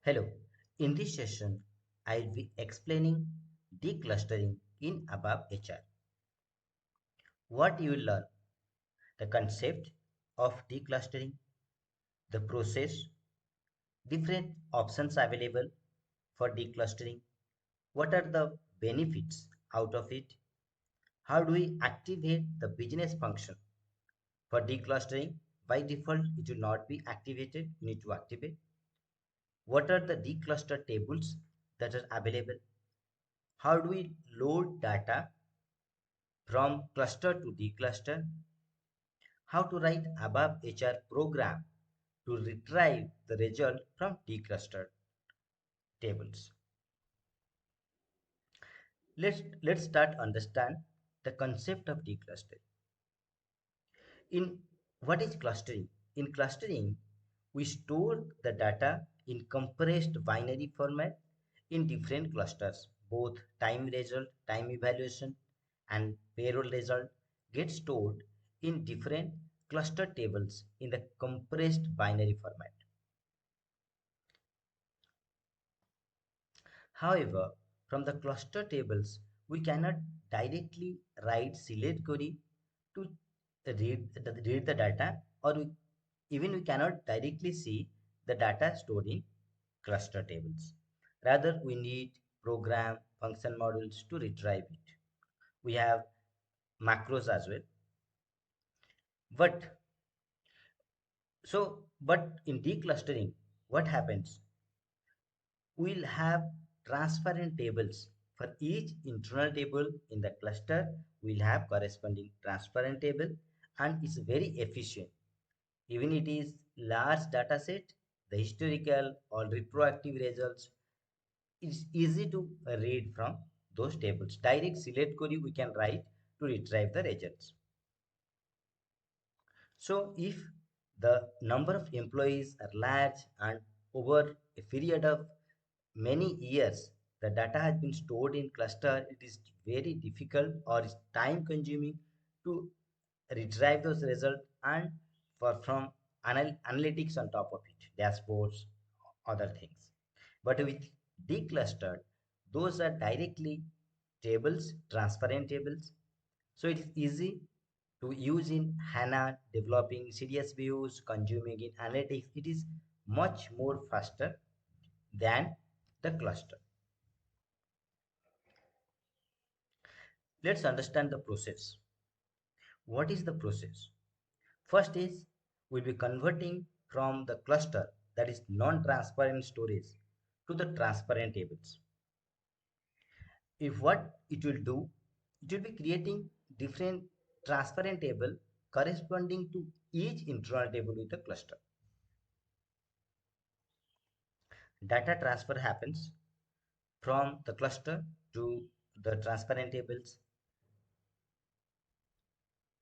Hello, in this session, I'll be explaining declustering in ABAP HR. What you will learn: the concept of declustering, the process, different options available for declustering, what are the benefits out of it, how do we activate the business function for declustering. By default, it will not be activated, you need to activate. What are the decluster tables that are available? How do we load data from cluster to decluster? How to write ABAP HR program to retrieve the result from declustered tables. Let's start understand the concept of declustering. In what is clustering? In clustering, we store the data in compressed binary format in different clusters. Both time result, time evaluation, and payroll result get stored in different cluster tables in the compressed binary format. However, from the cluster tables, we cannot directly write select query to read the data, or even we cannot directly see the data stored in cluster tables. Rather, we need program function modules to retrieve it. We have macros as well. But but in declustering, what happens? We'll have transparent tables. For each internal table in the cluster, we'll have corresponding transparent table, and it's very efficient. Even it is large data set, the historical or retroactive results, it's easy to read from those tables. Direct select query we can write to retrieve the results. So if the number of employees are large and over a period of many years the data has been stored in cluster, it is very difficult or is time consuming to retrieve those results and from analytics on top of it, dashboards, other things. But with declustered, those are directly tables, transparent tables, so it is easy to use in HANA, developing CDS views, consuming in analytics. It is much more faster than the cluster. Let's understand the process. What is the process? First is we'll be converting from the cluster, that is non-transparent storage, to the transparent tables. If what it will do, it will be creating different transparent table corresponding to each internal table with the cluster. Data transfer happens from the cluster to the transparent tables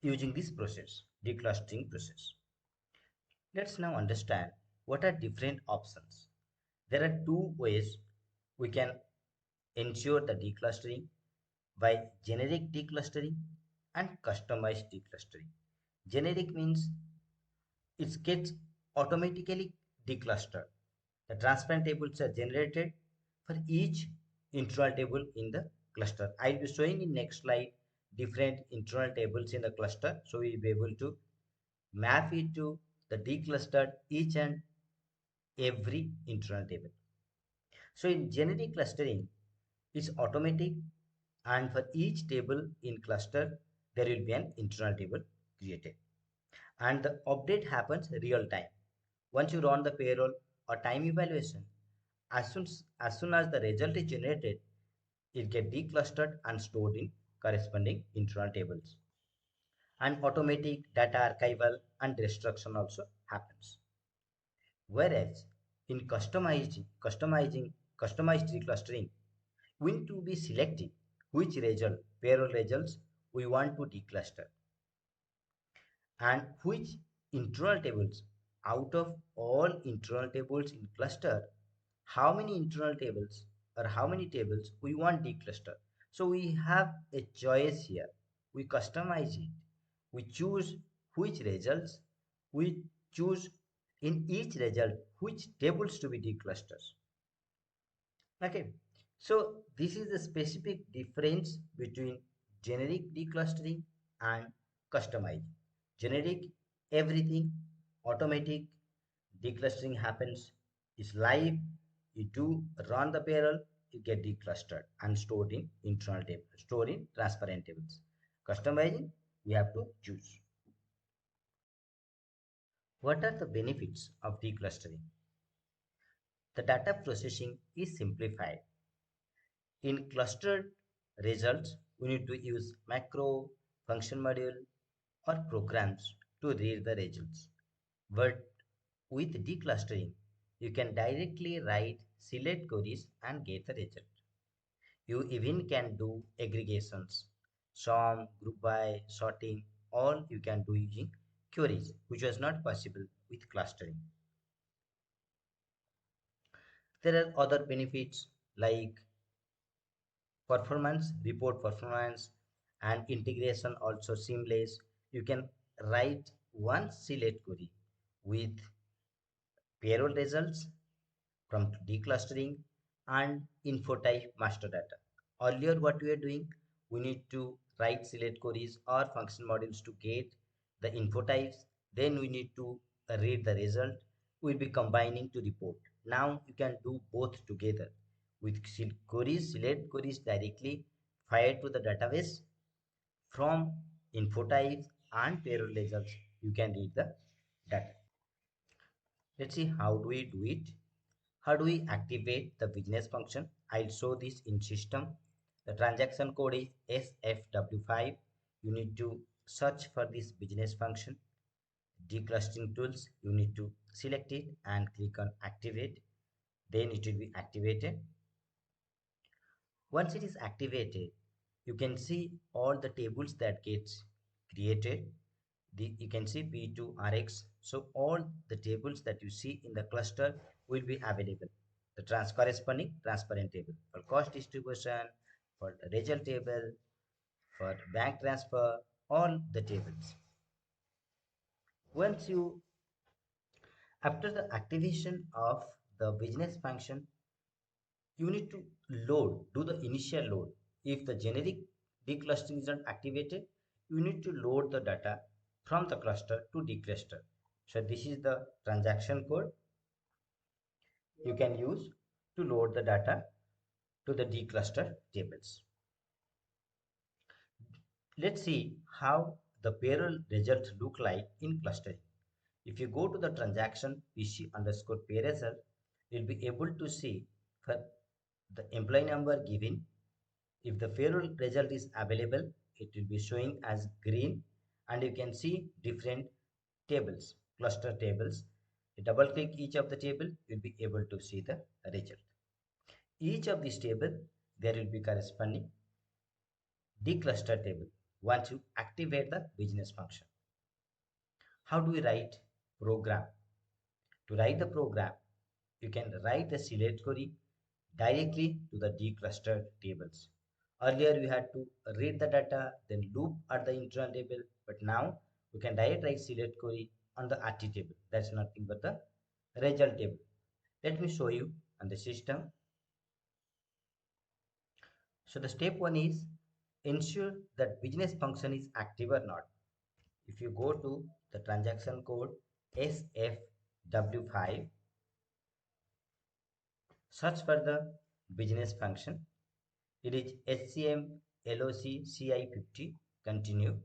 using this process, declustering process. Let's now understand what are different options. There are two ways we can ensure the declustering: by generic declustering and customized declustering. Generic means it gets automatically declustered. The transparent tables are generated for each internal table in the cluster. I'll be showing in next slide different internal tables in the cluster, so we'll be able to map it to the declustered each and every internal table. So in generic clustering, it's automatic, and for each table in cluster, there will be an internal table created. And the update happens real time. Once you run the payroll or time evaluation, as soon as the result is generated, it gets declustered and stored in corresponding internal tables. And automatic data archival and destruction also happens. Whereas in customized declustering, we need to be selecting which payroll results we want to decluster, and which internal tables out of all internal tables in cluster, how many internal tables or how many tables we want decluster. So we have a choice here. We customize it. We choose which results. We choose in each result which tables to be declustered. Okay, so this is the specific difference between generic declustering and customized. Generic, everything automatic. Declustering happens, is live. You do run the payroll, you get declustered and stored in internal table, stored in transparent tables. Customizing, we have to choose. What are the benefits of declustering? The data processing is simplified. In clustered results, we need to use macro, function module, or programs to read the results. But with declustering, you can directly write select queries and get the result. You even can do aggregations, sum, group by, sorting, all you can do using queries, which was not possible with clustering. There are other benefits like performance, report performance, and integration also seamless. You can write one select query with payroll results from declustering and info type master data. Earlier, what we are doing, we need to write select queries or function modules to get the info types. Then we need to read the result. We'll be combining to report. Now you can do both together with queries, select queries directly fired to the database from info types and payroll results. You can read the data. Let's see how do we do it. How do we activate the business function? I'll show this in system. The transaction code is SFW5. You need to search for this business function. Declustering tools, you need to select it and click on activate. Then it will be activated. Once it is activated, you can see all the tables that gets created. You can see P2 RX. So all the tables that you see in the cluster will be available. The corresponding transparent table for cost distribution, for the result table, for bank transfer, all the tables. Once you, after the activation of the business function, you need to do the initial load. If the generic declustering is not activated, you need to load the data from the cluster to decluster. So this is the transaction code you can use to load the data to the decluster tables. Let's see how the payroll results look like in clustering. If you go to the transaction PC underscore pay result, you'll be able to see for the employee number given. If the payroll result is available, it will be showing as green, and you can see different tables, cluster tables. You double click each of the table, you'll be able to see the result. Each of these table, there will be corresponding decluster table once you activate the business function. How do we write program? To write the program, you can write the select query directly to the declustered tables. Earlier, we had to read the data, then loop at the internal table, but now we can directly write select query on the RT table. That's nothing but the result table. Let me show you on the system. So the step one is ensure that business function is active or not. If you go to the transaction code SFW5, search for the business function. It is HCM LOC CI50. Continue.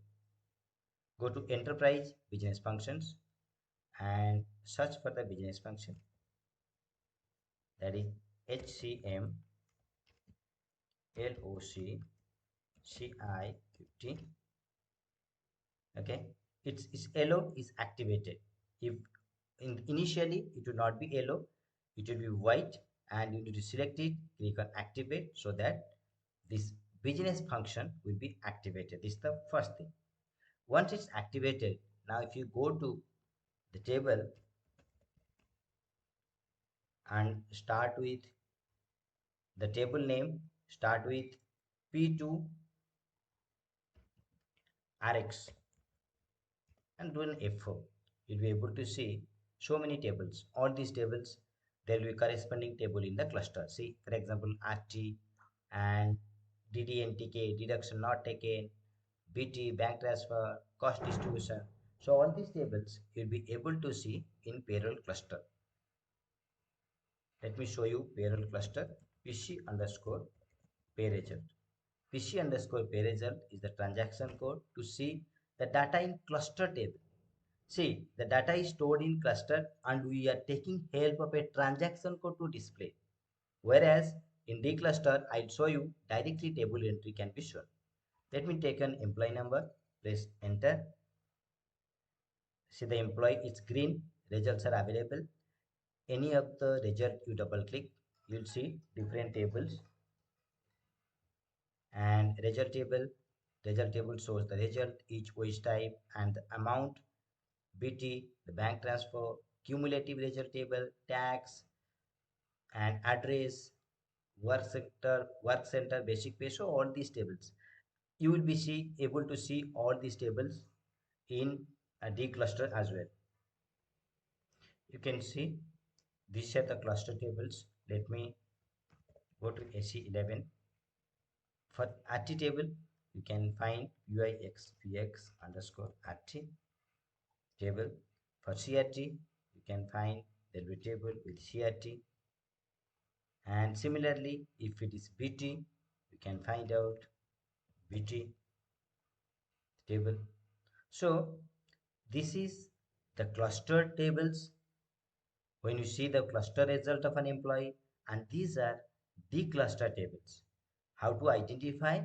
Go to enterprise business functions and search for the business function. That is HCM LOC CI50. Okay, its LO is activated. If initially it will not be LO, it will be white, and you need to select it, click on activate, so that this business function will be activated. This is the first thing. Once it's activated, now if you go to the table and start with the table name, start with P2 RX and do an F4, you'll be able to see so many tables. All these tables there will be corresponding table in the cluster. See, for example, RT and DDNTK, deduction not taken, BT, bank transfer, cost distribution. So all these tables you'll be able to see in payroll cluster. Let me show you payroll cluster. PC underscore pay result. PC underscore pay result is the transaction code to see the data in cluster table. See, the data is stored in cluster and we are taking help of a transaction code to display. Whereas in Decluster, I'll show you directly table entry can be shown. Let me take an employee number, press enter. See, the employee is green, results are available. Any of the result you double click, you'll see different tables and result table shows the result, each wage type and the amount, BT, the bank transfer, cumulative result table, tax and address, work center, basic pay. So all these tables you will be able to see all these tables in a decluster as well. You can see these are the cluster tables. Let me go to AC11. For RT table, you can find UIXPX underscore RT table. For CRT, you can find there will be table with CRT. And similarly, if it is BT, you can find out BT table. So this is the clustered tables when you see the cluster result of an employee, and these are decluster tables. How to identify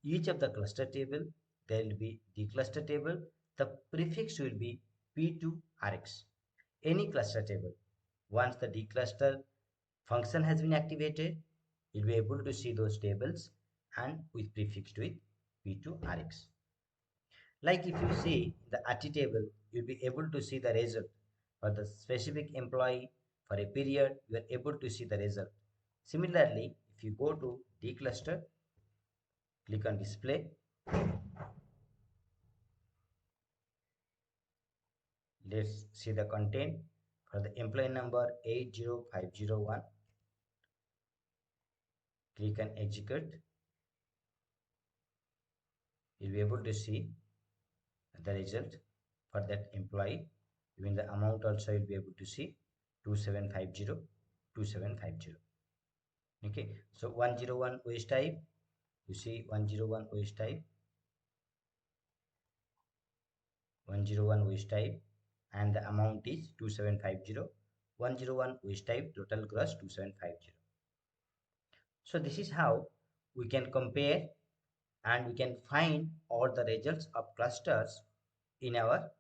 each of the cluster table? There will be decluster table. The prefix will be P2RX. Any cluster table. Once the decluster function has been activated, you'll be able to see those tables and with prefixed with P2RX. Like if you see the RT table, you'll be able to see the result for the specific employee for a period. You are able to see the result. Similarly, if you go to decluster, click on display. Let's see the content for the employee number 80501. Click on execute. You'll be able to see the result for that employee. Even the amount also you'll be able to see 2750. Okay, so 101 wage type, you see 101 wage type, 101 wage type, and the amount is 2750. 101 wage type, total gross 2750. So this is how we can compare and we can find all the results of clusters in our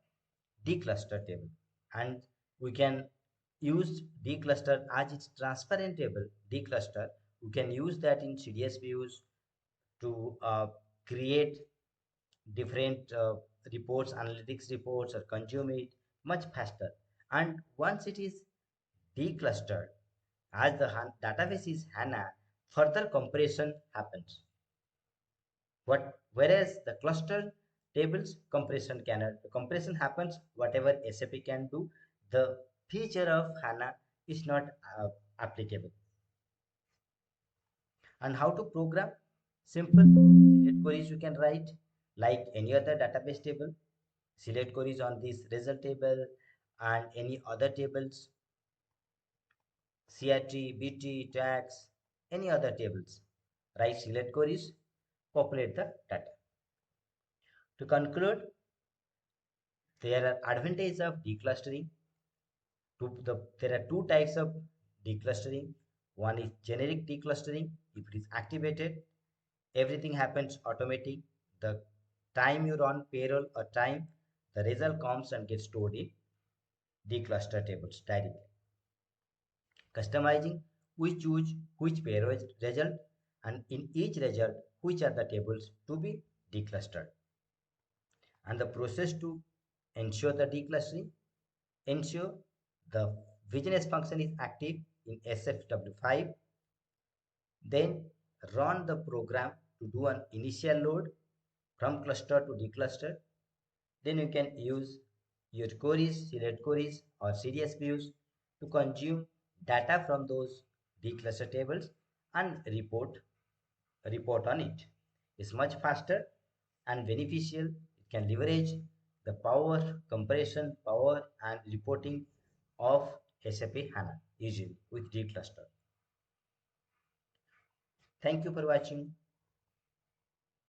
decluster table, and we can use decluster as its transparent table. Decluster, we can use that in CDS views to create different reports, analytics reports, or consume it much faster. And once it is declustered, as the database is HANA, further compression happens. Whereas the cluster tables compression cannot. The compression happens whatever SAP can do. The feature of HANA is not applicable. And how to program? Simple select queries you can write like any other database table. Select queries on this result table and any other tables, CRT, BT, tax, any other tables. Write select queries, populate the data. To conclude, there are advantages of declustering. There are two types of declustering. One is generic declustering. If it is activated, everything happens automatic. The time you run payroll or time, the result comes and gets stored in decluster tables directly. Customizing, we choose which payroll result, and in each result, which are the tables to be declustered. And the process to ensure the declustering, ensure the business function is active in SFW5, then run the program to do an initial load from cluster to decluster. Then you can use your queries, select queries or CDS views to consume data from those decluster tables and report on it. It's much faster and beneficial. It can leverage the power, comparison, power, and reporting of SAP HANA easily with Decluster. Thank you for watching.